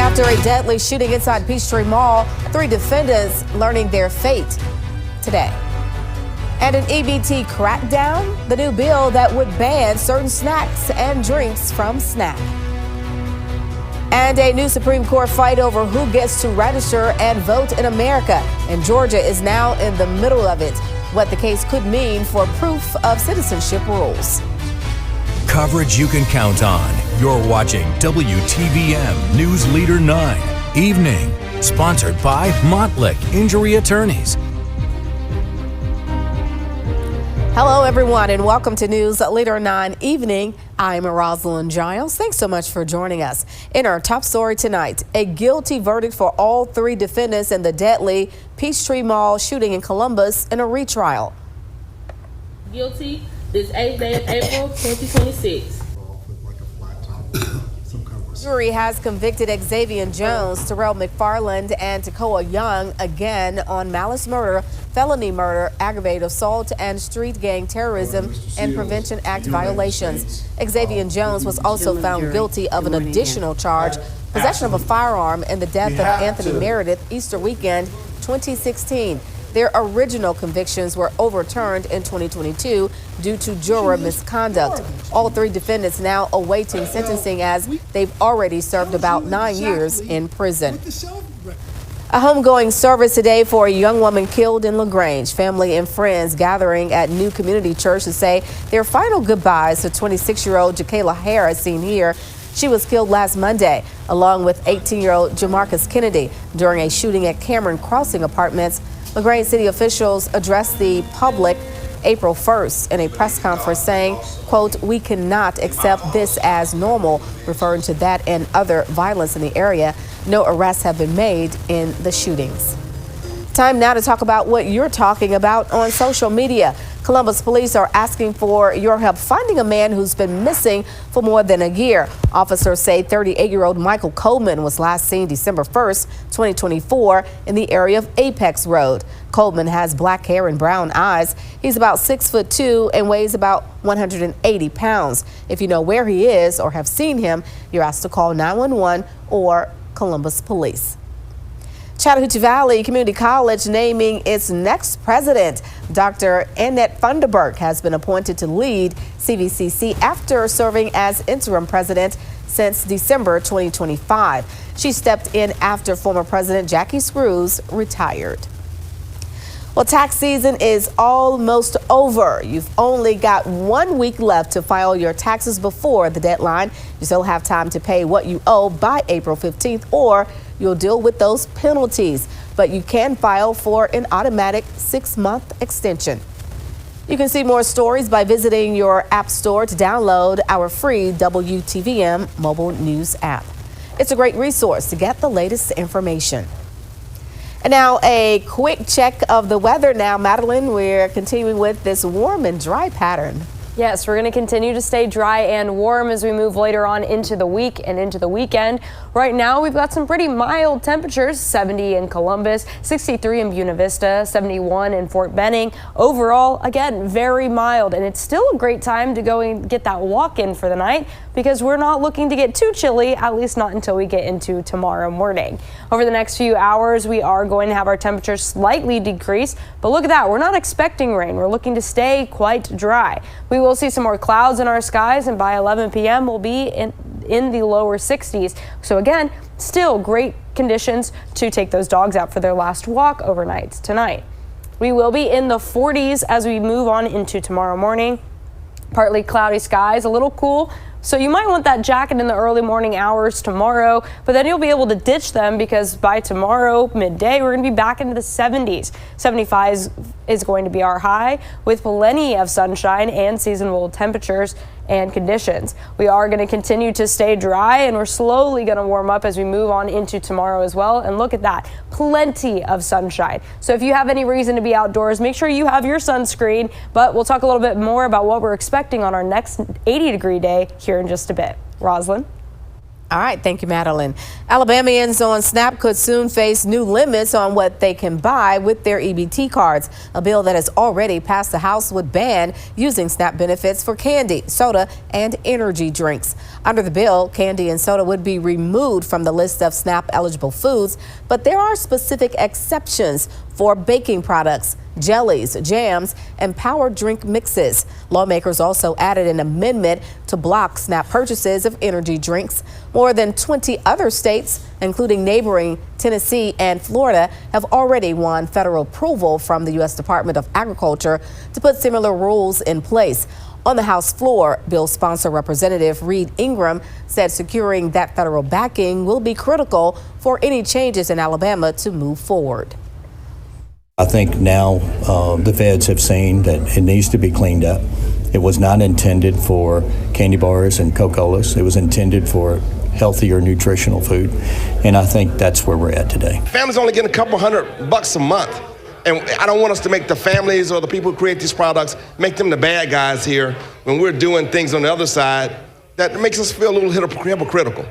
After a deadly shooting inside Peachtree Mall, 3 defendants learning their fate today. And an EBT crackdown, the new bill that would ban certain snacks and drinks from SNAP. And a new Supreme Court fight over who gets to register and vote in America. And Georgia is now in the middle of it. What the case could mean for proof of citizenship rules. Coverage you can count on. You're watching WTVM News Leader 9 Evening, sponsored by Montlick Injury Attorneys. Hello, everyone, and welcome to News Leader 9 Evening. I'm Rosalind Giles. Thanks so much for joining us. In our top story tonight, a guilty verdict for all 3 defendants in the deadly Peachtree Mall shooting in Columbus in a retrial. Guilty this 8th day of April 2026. Jury has convicted Xavier Jones, Terrell McFarland, and Takoa Young again on malice murder, felony murder, aggravated assault, and street gang terrorism and Prevention Act violations. Xavier Jones was also found guilty of an additional charge, possession of a firearm, in the death of Anthony Meredith Easter weekend 2016. Their original convictions were overturned in 2022 due to juror misconduct. All 3 defendants now awaiting sentencing as they've already served about 9 years in prison. A homegoing service today for a young woman killed in LaGrange. Family and friends gathering at New Community Church to say their final goodbyes to 26-year-old Jakayla Harris, seen here. She was killed last Monday, along with 18-year-old Jamarcus Kennedy, during a shooting at Cameron Crossing Apartments. LaGrange city officials addressed the public April 1st in a press conference saying, quote, "We cannot accept this as normal," referring to that and other violence in the area. No arrests have been made in the shootings. Time now to talk about what you're talking about on social media. Columbus police are asking for your help finding a man who's been missing for more than a year. Officers say 38-year-old Michael Coleman was last seen December 1st, 2024 in the area of Apex Road. Coleman has black hair and brown eyes. He's about 6'2" and weighs about 180 pounds. If you know where he is or have seen him, you're asked to call 911 or Columbus Police. Chattahoochee Valley Community College naming its next president. Dr. Annette Funderburk has been appointed to lead CVCC after serving as interim president since December 2025. She stepped in after former President Jackie Screws retired. Well, tax season is almost over. You've only got 1 week left to file your taxes before the deadline. You still have time to pay what you owe by April 15th, or you'll deal with those penalties. But you can file for an automatic 6-month extension. You can see more stories by visiting your app store to download our free WTVM mobile news app. It's a great resource to get the latest information. And now a quick check of the weather now. Madeline, we're continuing with this warm and dry pattern. Yes, we're going to continue to stay dry and warm as we move later on into the week and into the weekend. Right now, we've got some pretty mild temperatures, 70 in Columbus, 63 in Buena Vista, 71 in Fort Benning. Overall, again, very mild, and it's still a great time to go and get that walk in for the night because we're not looking to get too chilly, at least not until we get into tomorrow morning. Over the next few hours, we are going to have our temperatures slightly decrease, but look at that, we're not expecting rain. We're looking to stay quite dry. We will see some more clouds in our skies, and by 11 p.m. we'll be in the lower 60s. So again, still great conditions to take those dogs out for their last walk overnight tonight. We will be in the 40s as we move on into tomorrow morning. Partly cloudy skies, a little cool. So you might want that jacket in the early morning hours tomorrow, but then you'll be able to ditch them because by tomorrow midday, we're going to be back into the 70s. 75 is going to be our high with plenty of sunshine and seasonable temperatures and conditions. We are going to continue to stay dry and we're slowly going to warm up as we move on into tomorrow as well. And look at that, plenty of sunshine. So if you have any reason to be outdoors, make sure you have your sunscreen, but we'll talk a little bit more about what we're expecting on our next 80-degree day here in just a bit. Rosalind? All right, thank you, Madeline. Alabamians on SNAP could soon face new limits on what they can buy with their EBT cards. A bill that has already passed the House would ban using SNAP benefits for candy, soda, and energy drinks. Under the bill, candy and soda would be removed from the list of SNAP eligible foods, but there are specific exceptions for baking products, jellies, jams, and power drink mixes. Lawmakers also added an amendment to block SNAP purchases of energy drinks. More than 20 other states, including neighboring Tennessee and Florida, have already won federal approval from the U.S. Department of Agriculture to put similar rules in place. On the House floor, bill sponsor Representative Reed Ingram said securing that federal backing will be critical for any changes in Alabama to move forward. I think now the feds have seen that it needs to be cleaned up. It was not intended for candy bars and Coca-Colas. It was intended for healthier, nutritional food. And I think that's where we're at today. Families only getting a couple $100 a month. And I don't want us to make the families or the people who create these products, make them the bad guys here when we're doing things on the other side that makes us feel a little hypocritical.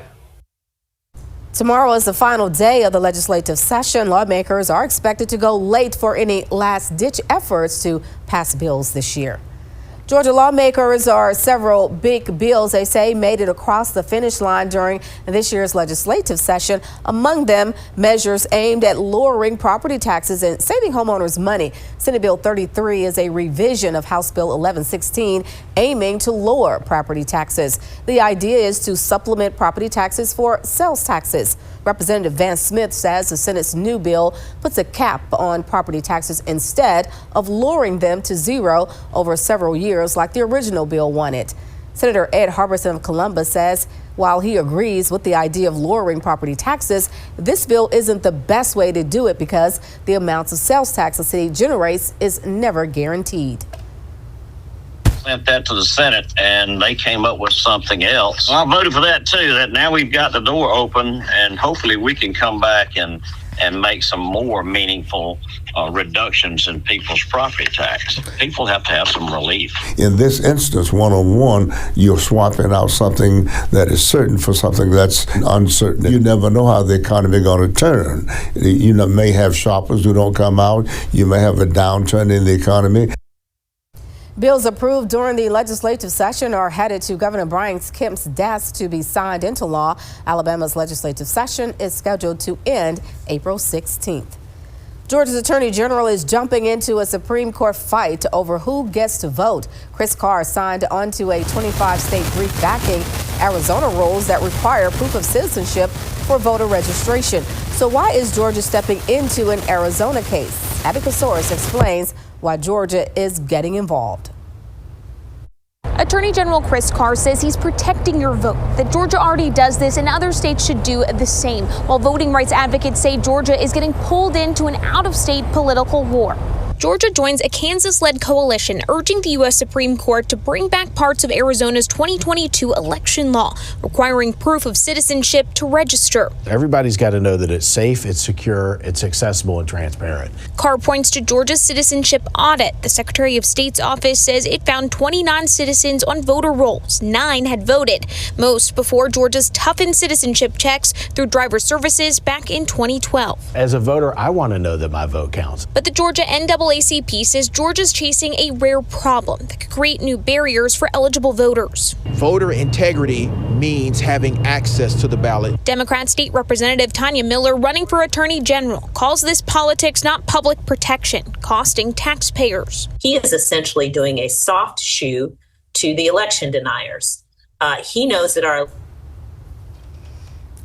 Tomorrow is the final day of the legislative session. Lawmakers are expected to go late for any last-ditch efforts to pass bills this year. Georgia lawmakers are several big bills, they say, made it across the finish line during this year's legislative session. Among them, measures aimed at lowering property taxes and saving homeowners money. Senate Bill 33 is a revision of House Bill 1116, aiming to lower property taxes. The idea is to supplement property taxes for sales taxes. Representative Vance Smith says the Senate's new bill puts a cap on property taxes instead of lowering them to zero over several years like the original bill wanted. Senator Ed Harbison of Columbus says while he agrees with the idea of lowering property taxes, this bill isn't the best way to do it because the amounts of sales tax the city generates is never guaranteed. Sent that to the Senate and they came up with something else. I voted for that too, that now we've got the door open and hopefully we can come back and make some more meaningful reductions in people's property tax. People have to have some relief. In this instance, one-on-one, you're swapping out something that is certain for something that's uncertain. You never know how the economy is going to turn. You may have shoppers who don't come out. You may have a downturn in the economy. Bills approved during the legislative session are headed to Governor Brian Kemp's desk to be signed into law. Alabama's legislative session is scheduled to end April 16th. Georgia's Attorney General is jumping into a Supreme Court fight over who gets to vote. Chris Carr signed onto a 25-state brief backing Arizona rules that require proof of citizenship for voter registration. So why is Georgia stepping into an Arizona case? Abby Kasoris explains why Georgia is getting involved. Attorney General Chris Carr says he's protecting your vote, that Georgia already does this and other states should do the same, while voting rights advocates say Georgia is getting pulled into an out-of-state political war. Georgia joins a Kansas-led coalition urging the U.S. Supreme Court to bring back parts of Arizona's 2022 election law, requiring proof of citizenship to register. Everybody's got to know that it's safe, it's secure, it's accessible and transparent. Carr points to Georgia's citizenship audit. The Secretary of State's office says it found 29 citizens on voter rolls. 9 had voted, most before Georgia's toughened citizenship checks through driver services back in 2012. As a voter, I want to know that my vote counts. But the Georgia NAACP says Georgia's chasing a rare problem that could create new barriers for eligible voters. Voter integrity means having access to the ballot. Democrat State Representative Tanya Miller, running for Attorney General, calls this politics, not public protection, costing taxpayers. He is essentially doing a soft shoe to the election deniers. He knows that our...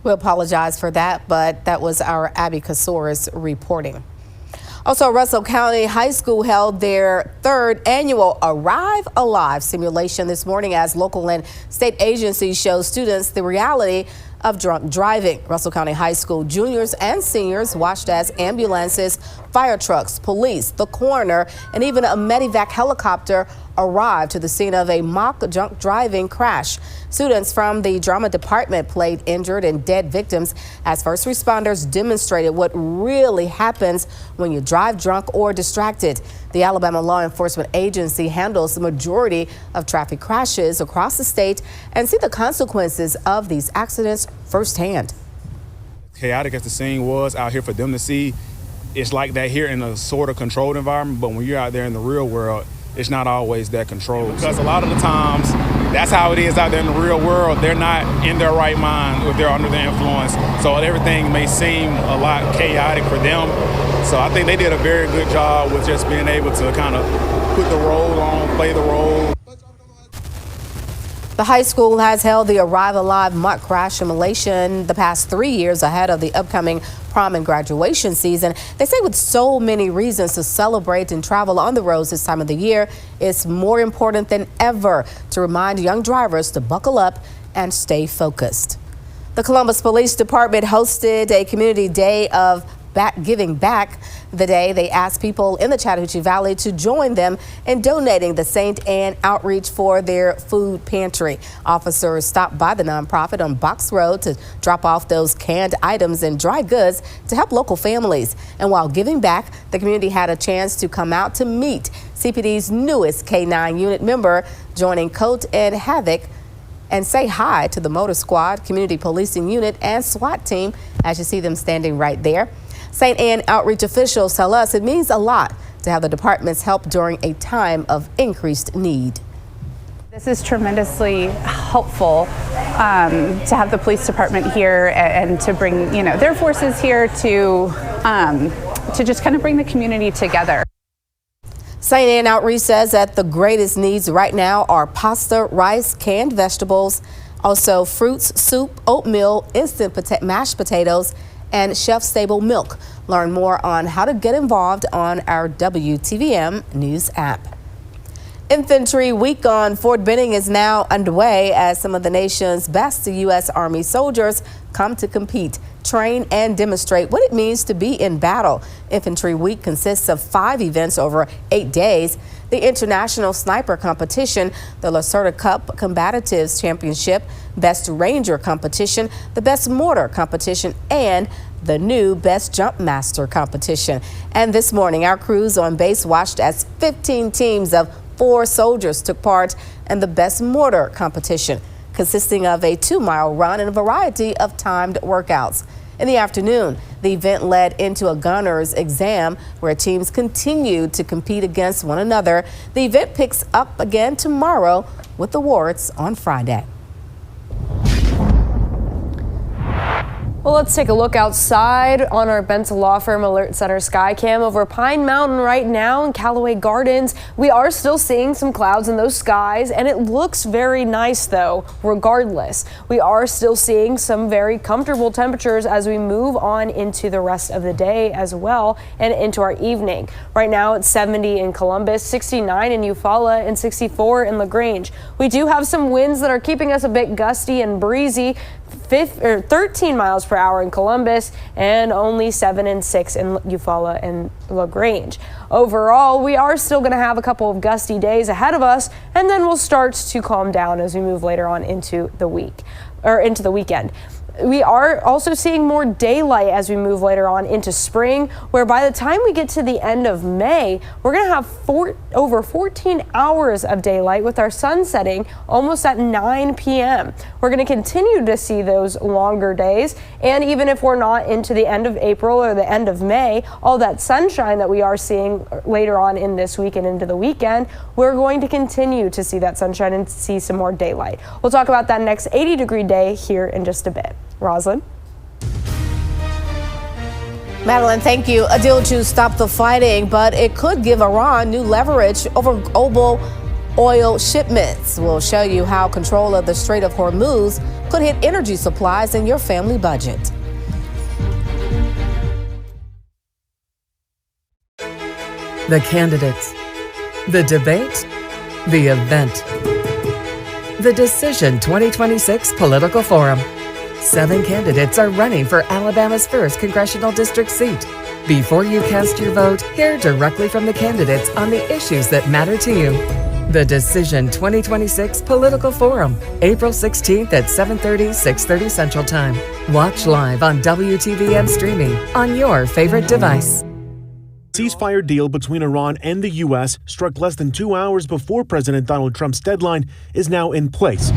We apologize for that, but that was our Abby Kasoris reporting. Also, Russell County High School held their 3rd annual Arrive Alive simulation this morning as local and state agencies show students the reality of drunk driving. Russell County High School juniors and seniors watched as ambulances, fire trucks, police, the coroner, and even a medevac helicopter arrived to the scene of a mock drunk driving crash. Students from the drama department played injured and dead victims as first responders demonstrated what really happens when you drive drunk or distracted. The Alabama Law Enforcement Agency handles the majority of traffic crashes across the state and see the consequences of these accidents firsthand. Chaotic as the scene was out here for them to see, it's like that here in a sort of controlled environment, but when you're out there in the real world, it's not always that controlled. Because a lot of the times, that's how it is out there in the real world. They're not in their right mind if they're under the influence. So everything may seem a lot chaotic for them. So I think they did a very good job with just being able to kind of put the role on, play the role. The high school has held the Arrive Alive mock crash simulation the past 3 years ahead of the upcoming prom and graduation season. They say with so many reasons to celebrate and travel on the roads this time of the year, it's more important than ever to remind young drivers to buckle up and stay focused. The Columbus Police Department hosted a community day of giving back. The day they asked people in the Chattahoochee Valley to join them in donating the St. Anne outreach for their food pantry. Officers stopped by the nonprofit on Box Road to drop off those canned items and dry goods to help local families. And while giving back, the community had a chance to come out to meet CPD's newest K-9 unit member, joining Coat and Havoc, and say hi to the Motor Squad, Community Policing Unit, and SWAT team, as you see them standing right there. St. Anne outreach officials tell us it means a lot to have the department's help during a time of increased need. This is tremendously helpful to have the police department here and to bring, their forces here to just kind of bring the community together. St. Anne Outreach says that the greatest needs right now are pasta, rice, canned vegetables, also fruits, soup, oatmeal, instant mashed potatoes, and shelf-stable milk. Learn more on how to get involved on our WTVM News app. Infantry Week on Fort Benning is now underway as some of the nation's best U.S. Army soldiers come to compete, train, and demonstrate what it means to be in battle. Infantry Week consists of 5 events over 8 days. The International Sniper Competition, the Lacerda Cup Combatives Championship, Best Ranger Competition, the Best Mortar Competition, and the new Best Jump Master Competition. And this morning, our crews on base watched as 15 teams of 4 soldiers took part in the Best Mortar Competition, consisting of a 2-mile run and a variety of timed workouts. In the afternoon, the event led into a gunner's exam where teams continued to compete against one another. The event picks up again tomorrow with awards on Friday. Well, let's take a look outside on our Benson Law Firm Alert Center Skycam over Pine Mountain right now in Callaway Gardens. We are still seeing some clouds in those skies, and it looks very nice, though, regardless. We are still seeing some very comfortable temperatures as we move on into the rest of the day as well and into our evening. Right now, it's 70 in Columbus, 69 in Eufaula, and 64 in LaGrange. We do have some winds that are keeping us a bit gusty and breezy. 13 miles per hour in Columbus and only 7 and 6 in Eufaula and LaGrange. Overall, we are still going to have a couple of gusty days ahead of us, and then we'll start to calm down as we move later on into the weekend. We are also seeing more daylight as we move later on into spring, where by the time we get to the end of May, we're going to have over 14 hours of daylight with our sun setting almost at 9 p.m. We're going to continue to see those longer days, and even if we're not into the end of April or the end of May, all that sunshine that we are seeing later on in this week and into the weekend, we're going to continue to see that sunshine and see some more daylight. We'll talk about that next 80-degree day here in just a bit. Roslyn? Madeline, thank you. A deal to stop the fighting, but it could give Iran new leverage over global oil shipments. We'll show you how control of the Strait of Hormuz could hit energy supplies and your family budget. The candidates, the debate, the event. The Decision 2026 Political Forum. 7 candidates are running for Alabama's 1st congressional district seat. Before you cast your vote, hear directly from the candidates on the issues that matter to you. The Decision 2026 Political Forum, April 16th at 7:30, 6:30 Central Time. Watch live on WTVM streaming on your favorite device. Ceasefire deal between Iran and the U.S. struck less than 2 hours before President Donald Trump's deadline is now in place.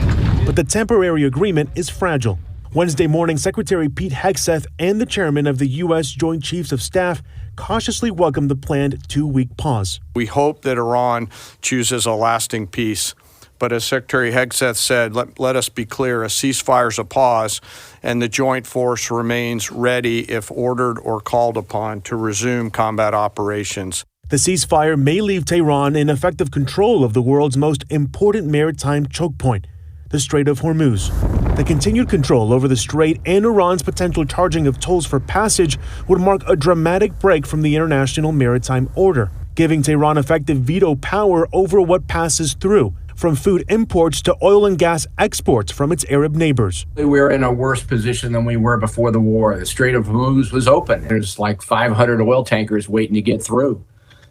But the temporary agreement is fragile. Wednesday morning, Secretary Pete Hegseth and the chairman of the U.S. Joint Chiefs of Staff cautiously welcomed the planned 2-week pause. We hope that Iran chooses a lasting peace. But as Secretary Hegseth said, let us be clear, a ceasefire is a pause, and the joint force remains ready if ordered or called upon to resume combat operations. The ceasefire may leave Tehran in effective control of the world's most important maritime choke point, the Strait of Hormuz. The continued control over the strait and Iran's potential charging of tolls for passage would mark a dramatic break from the international maritime order, giving Tehran effective veto power over what passes through, from food imports to oil and gas exports from its Arab neighbors. We're in a worse position than we were before the war. The Strait of Hormuz was open. There's like 500 oil tankers waiting to get through.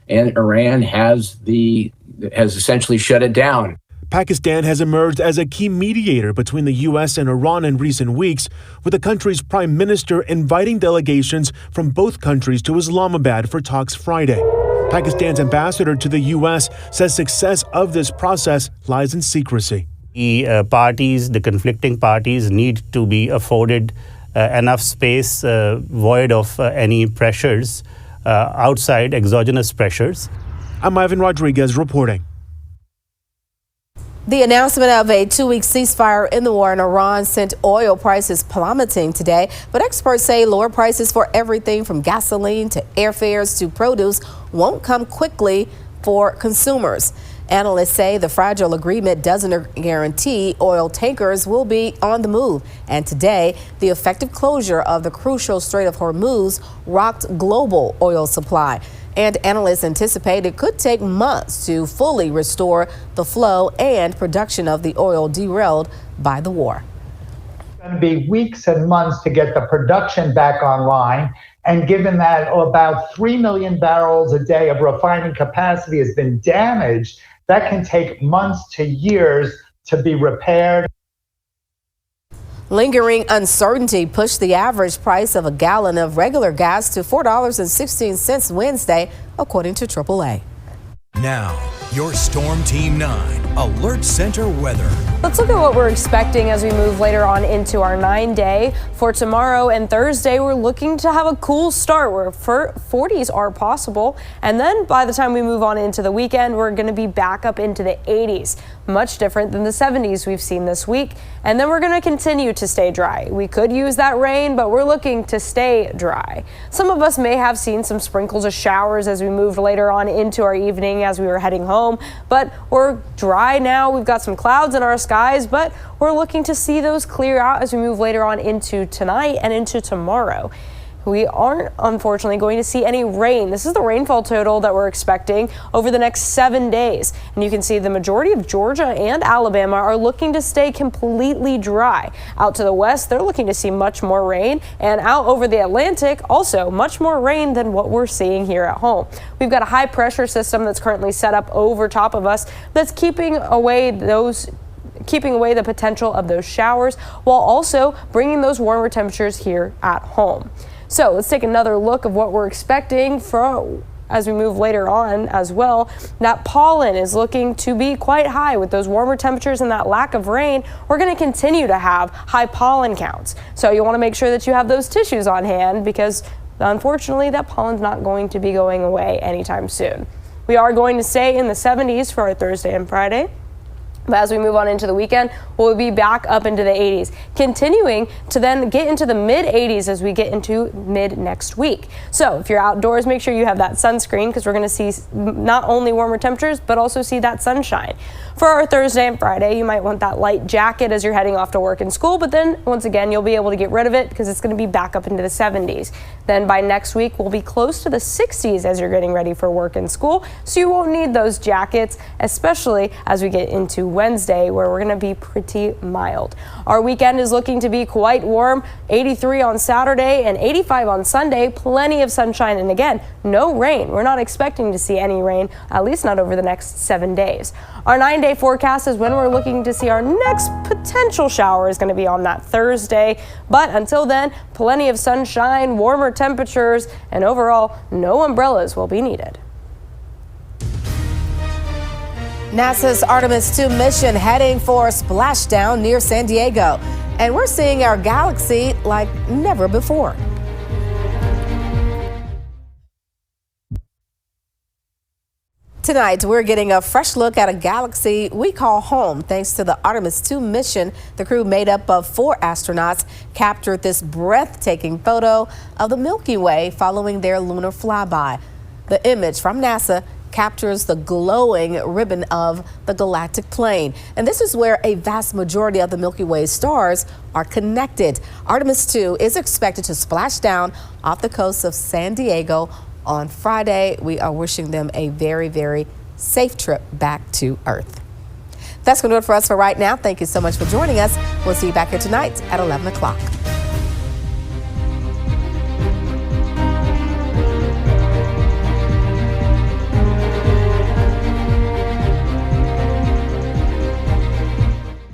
And Iran has essentially shut it down. Pakistan has emerged as a key mediator between the U.S. and Iran in recent weeks, with the country's prime minister inviting delegations from both countries to Islamabad for talks Friday. Pakistan's ambassador to the U.S. says success of this process lies in secrecy. The conflicting parties need to be afforded enough space void of any pressures, outside exogenous pressures. I'm Ivan Rodriguez reporting. The announcement of a 2-week ceasefire in the war in Iran sent oil prices plummeting today, but experts say lower prices for everything from gasoline to airfares to produce won't come quickly for consumers. Analysts say the fragile agreement doesn't guarantee oil tankers will be on the move. And today, the effective closure of the crucial Strait of Hormuz rocked global oil supply. And analysts anticipate it could take months to fully restore the flow and production of the oil derailed by the war. It's going to be weeks and months to get the production back online. And given that about 3 million barrels a day of refining capacity has been damaged, that can take months to years to be repaired. Lingering uncertainty pushed the average price of a gallon of regular gas to $4.16 Wednesday, according to AAA. Now, your Storm Team 9 Alert Center weather. Let's look at what we're expecting as we move later on into our 9-day. For tomorrow and Thursday, we're looking to have a cool start where 40s are possible. And then by the time we move on into the weekend, we're going to be back up into the 80s. Much different than the 70s we've seen this week. And then we're going to continue to stay dry. We could use that rain, but we're looking to stay dry. Some of us may have seen some sprinkles of showers as we moved later on into our evening as we were heading home, but we're dry now. We've got some clouds in our skies, but we're looking to see those clear out as we move later on into tonight and into tomorrow. We aren't, unfortunately, going to see any rain. This is the rainfall total that we're expecting over the next 7 days. And you can see the majority of Georgia and Alabama are looking to stay completely dry. Out to the west, they're looking to see much more rain. And out over the Atlantic, also much more rain than what we're seeing here at home. We've got a high pressure system that's currently set up over top of us that's keeping away the potential of those showers while also bringing those warmer temperatures here at home. So let's take another look of what we're expecting as we move later on as well. That pollen is looking to be quite high with those warmer temperatures and that lack of rain. We're going to continue to have high pollen counts. So you want to make sure that you have those tissues on hand because unfortunately that pollen's not going to be going away anytime soon. We are going to stay in the 70s for our Thursday and Friday. But as we move on into the weekend, we'll be back up into the 80s, continuing to then get into the mid 80s as we get into mid next week. So if you're outdoors, make sure you have that sunscreen because we're going to see not only warmer temperatures, but also see that sunshine. For our Thursday and Friday, you might want that light jacket as you're heading off to work and school, but then once again, you'll be able to get rid of it because it's going to be back up into the 70s. Then by next week, we'll be close to the 60s as you're getting ready for work and school. So you won't need those jackets, especially as we get into Wednesday, where we're going to be pretty mild. Our weekend is looking to be quite warm, 83 on Saturday and 85 on Sunday, plenty of sunshine, and again, no rain. We're not expecting to see any rain, at least not over the next 7 days. Our 9-day forecast is when we're looking to see our next potential shower is going to be on that Thursday, but until then, plenty of sunshine, warmer temperatures, and overall, no umbrellas will be needed. NASA's Artemis II mission heading for splashdown near San Diego. and we're seeing our galaxy like never before. Tonight, we're getting a fresh look at a galaxy we call home. Thanks to the Artemis II mission, the crew made up of 4 astronauts captured this breathtaking photo of the Milky Way following their lunar flyby. The image from NASA captures the glowing ribbon of the galactic plane. And this is where a vast majority of the Milky Way stars are connected. Artemis II is expected to splash down off the coast of San Diego on Friday. We are wishing them a very, very safe trip back to Earth. That's going to do it for us for right now. Thank you so much for joining us. We'll see you back here tonight at 11 o'clock.